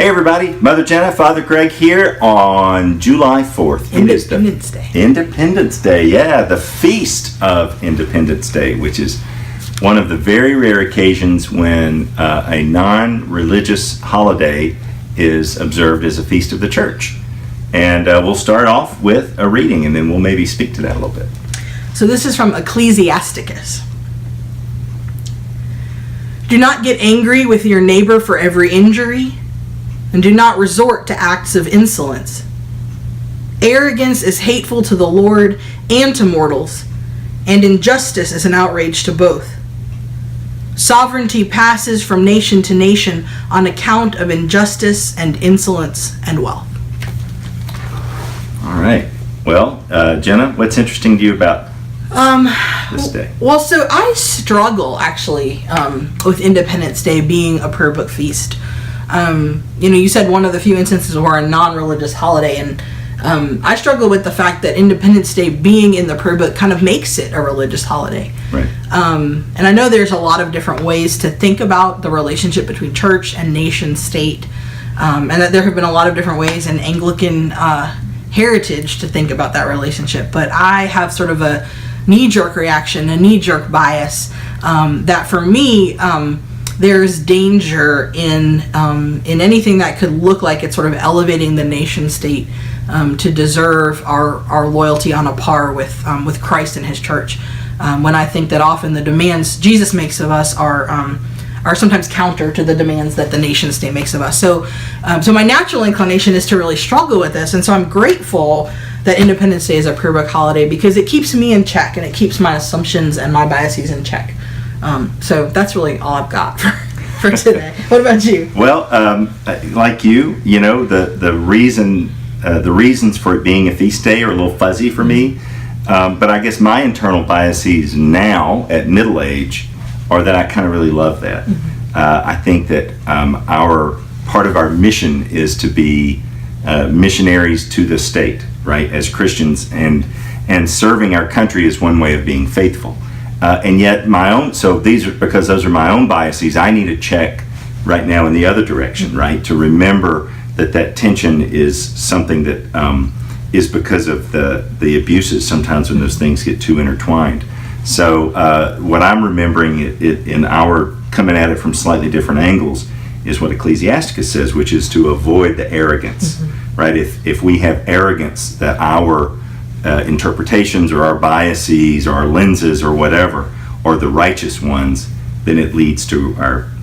Hey everybody, Mother Jenna, Father Greg here on July 4th. Independence Day. Independence Day, yeah, the Feast of Independence Day, which is one of the very rare occasions when a non-religious holiday is observed as a feast of the church. And we'll start off with a reading and then we'll maybe speak to that a little bit. So this is from Ecclesiasticus. Do not get angry with your neighbor for every injury, and do not resort to acts of insolence. Arrogance is hateful to the Lord and to mortals, and injustice is an outrage to both. Sovereignty passes from nation to nation on account of injustice and insolence and wealth. All right. Well, Jenna, what's interesting to you about this day? Well, so I struggle actually with Independence Day being a prayer book feast. You said one of the few instances where a non-religious holiday, and I struggle with the fact that Independence Day being in the prayer book kind of makes it a religious holiday. Right. And I know there's a lot of different ways to think about the relationship between church and nation state, and that there have been a lot of different ways in Anglican heritage to think about that relationship. But I have sort of a knee-jerk reaction, a knee-jerk bias, that for me, there's danger in anything that could look like it's sort of elevating the nation state to deserve our loyalty on a par with Christ and His church. When I think that often the demands Jesus makes of us are sometimes counter to the demands that the nation state makes of us. So my natural inclination is to really struggle with this, and so I'm grateful that Independence Day is a prayer book holiday because it keeps me in check and it keeps my assumptions and my biases in check. So that's really all I've got for today. What about you? Well, like you, the reasons for it being a feast day are a little fuzzy for me. But I guess my internal biases now at middle age are that I kind of really love that. Mm-hmm. I think that part of our mission is to be missionaries to the state, right, as Christians, and serving our country is one way of being faithful. And yet because those are my own biases, I need to check right now in the other direction, right? To remember that tension is something that is because of the abuses sometimes when those things get too intertwined. So what I'm remembering in our coming at it from slightly different angles is what Ecclesiasticus says, which is to avoid the arrogance, mm-hmm. right? If we have arrogance that our interpretations or our biases or our lenses or whatever are the righteous ones, then it leads to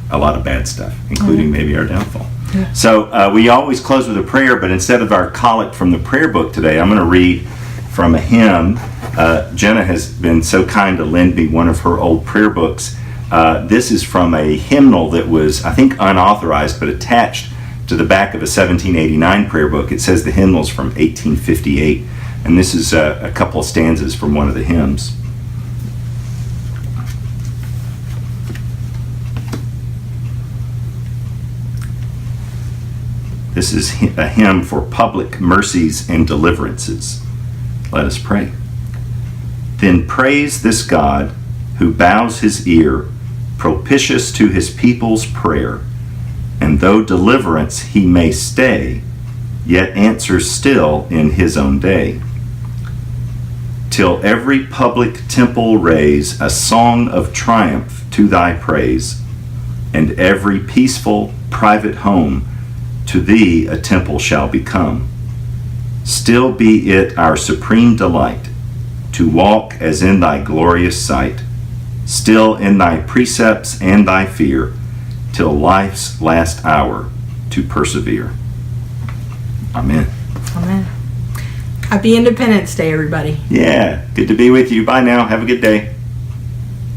a lot of bad stuff, including maybe our downfall. Yeah. So we always close with a prayer, but instead of our collect from the prayer book today, I'm going to read from a hymn. Jenna has been so kind to lend me one of her old prayer books. This is from a hymnal that was, I think, unauthorized, but attached to the back of a 1789 prayer book. It says the hymnal's from 1858. And this is a couple of stanzas from one of the hymns. This is a hymn for public mercies and deliverances. Let us pray. Then praise this God who bows his ear, propitious to his people's prayer, and though deliverance he may stay, yet answers still in his own day. Till every public temple raise a song of triumph to thy praise, and every peaceful private home to thee a temple shall become. Still be it our supreme delight to walk as in thy glorious sight, still in thy precepts and thy fear, till life's last hour to persevere. Amen. Amen. Happy Independence Day, everybody. Yeah, good to be with you. Bye now. Have a good day.